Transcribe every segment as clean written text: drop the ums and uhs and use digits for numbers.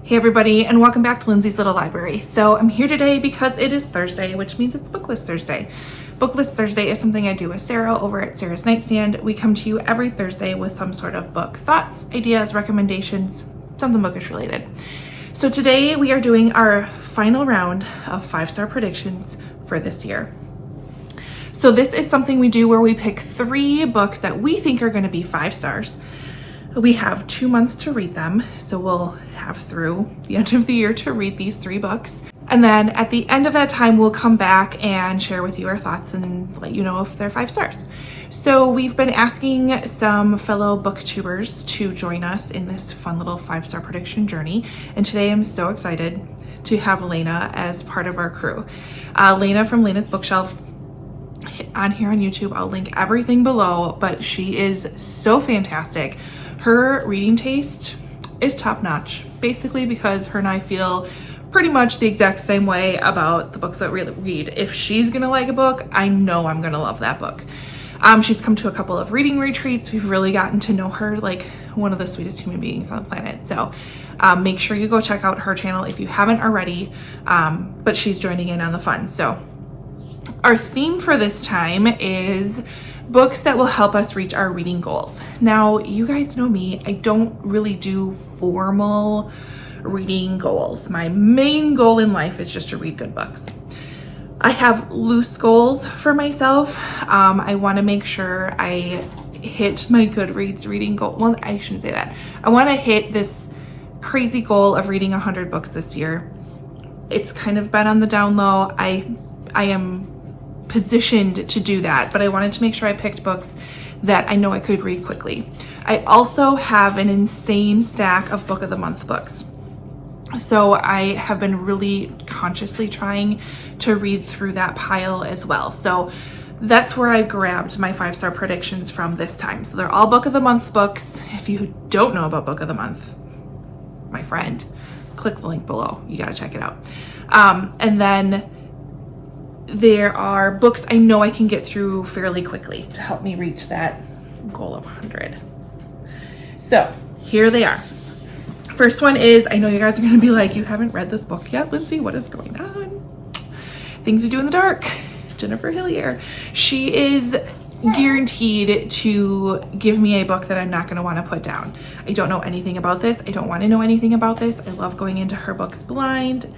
Hey everybody, and welcome back to Lindsey's Little Library. So I'm here today because it is Thursday, which means it's BookList Thursday. BookList Thursday is something I do with Sarah over at Sarah's Nightstand. We come to you every Thursday with some sort of book thoughts, ideas, recommendations, something bookish related. So today we are doing our final round of 5-star predictions for this year. So this is something we do where we pick 3 books that we think are going to be 5 stars. We have 2 months to read them, so we'll have through the end of the year to read these 3 books. And then at the end of that time, we'll come back and share with you our thoughts and let you know if they're 5 stars. So we've been asking some fellow booktubers to join us in this fun little 5-star prediction journey. And today I'm so excited to have Layna as part of our crew. Layna from Layna's Bookshelf on here on YouTube. I'll link everything below, but she is so fantastic. Her reading taste is top notch, basically because her and I feel pretty much the exact same way about the books that we read. If she's gonna like a book, I know I'm gonna love that book. She's come to a couple of reading retreats. We've really gotten to know her like one of the sweetest human beings on the planet. So make sure you go check out her channel if you haven't already, but she's joining in on the fun. So our theme for this time is books that will help us reach our reading goals. Now, you guys know me, I don't really do formal reading goals. My main goal in life is just to read good books. I have loose goals for myself. I want to make sure I hit my Goodreads reading goal. Well, I shouldn't say that. I want to hit this crazy goal of reading 100 books this year. It's kind of been on the down low. I am positioned to do that, but I wanted to make sure I picked books that I know I could read quickly. I also have an insane stack of book of the month books. So I have been really consciously trying to read through that pile as well. So that's where I grabbed my 5-star predictions from this time. So they're all book of the month books. If you don't know about book of the month, my friend, click the link below. You got to check it out. And then there are books I know I can get through fairly quickly to help me reach that goal of 100. So here they are. First one is, I know you guys are going to be like, you haven't read this book yet, Lindsey. What is going on? Things We Do in the Dark. Jennifer Hillier. She is guaranteed to give me a book that I'm not going to want to put down. I don't know anything about this. I don't want to know anything about this. I love going into her books blind.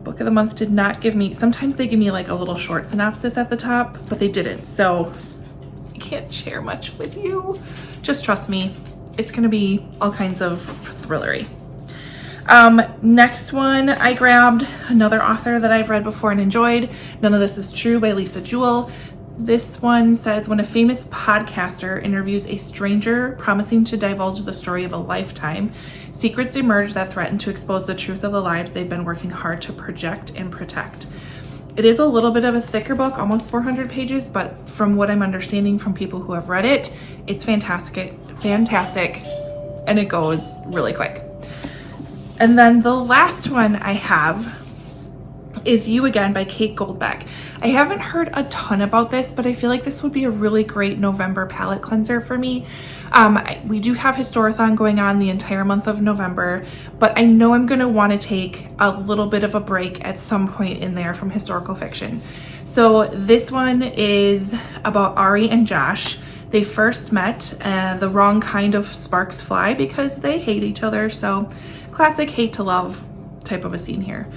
Book of the month did not give me, sometimes they give me like a little short synopsis at the top, but they didn't. So I can't share much with you. Just trust me. It's going to be all kinds of thrillery. Next one, I grabbed another author that I've read before and enjoyed. None of This Is True by Lisa Jewell. This one says, when a famous podcaster interviews a stranger promising to divulge the story of a lifetime, secrets emerge that threaten to expose the truth of the lives they've been working hard to project and protect. It is a little bit of a thicker book, almost 400 pages, but from what I'm understanding from people who have read it, it's fantastic, and it goes really quick. And then the last one I have is You Again by Kate Goldbeck. I haven't heard a ton about this, but I feel like this would be a really great November palette cleanser for me. We do have Historathon going on the entire month of November, but I know I'm going to want to take a little bit of a break at some point in there from historical fiction. So this one is about Ari and Josh. They first met, the wrong kind of sparks fly because they hate each other. So classic hate to love type of a scene here.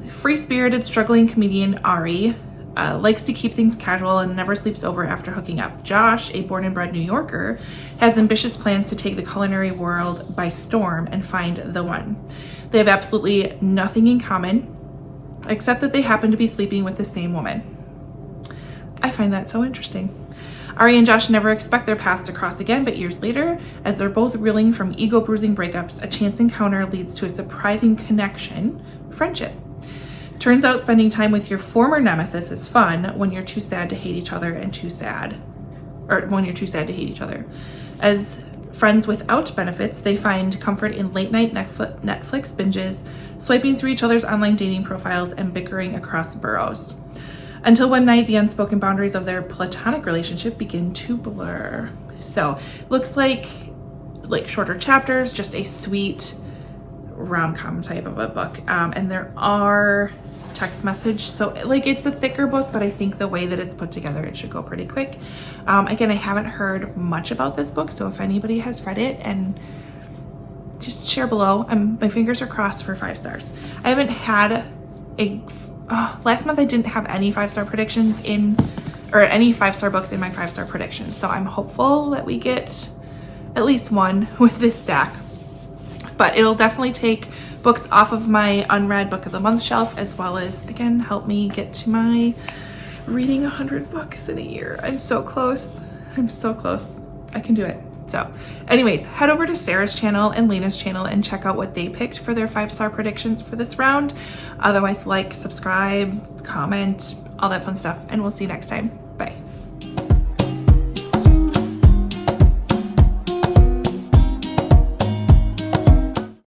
Free-spirited, struggling comedian Ari likes to keep things casual and never sleeps over after hooking up. Josh, a born and bred New Yorker, has ambitious plans to take the culinary world by storm and find the one. They have absolutely nothing in common, except that they happen to be sleeping with the same woman. I find that so interesting. Ari and Josh never expect their paths to cross again, but years later, as they're both reeling from ego-bruising breakups, a chance encounter leads to a surprising connection, friendship. Turns out spending time with your former nemesis is fun when you're too sad to hate each other when you're too sad to hate each other. As friends without benefits, they find comfort in late-night Netflix binges, swiping through each other's online dating profiles, and bickering across boroughs. Until one night, the unspoken boundaries of their platonic relationship begin to blur. So, looks like shorter chapters, just a sweet rom-com type of a book. And there are text message, so like it's a thicker book, but I think the way that it's put together, it should go pretty quick. Again, I haven't heard much about this book, so if anybody has read it, and just share below. My fingers are crossed for 5 stars. I haven't had last month I didn't have any 5-star predictions or any 5-star books in my 5-star predictions, so I'm hopeful that we get at least one with this stack. But it'll definitely take books off of my unread book of the month shelf, as well as, again, help me get to my reading 100 books in a year. I'm so close. I'm so close. I can do it. So anyways, head over to Sarah's channel and Layna's channel and check out what they picked for their 5-star predictions for this round. Otherwise, like, subscribe, comment, all that fun stuff, and we'll see you next time.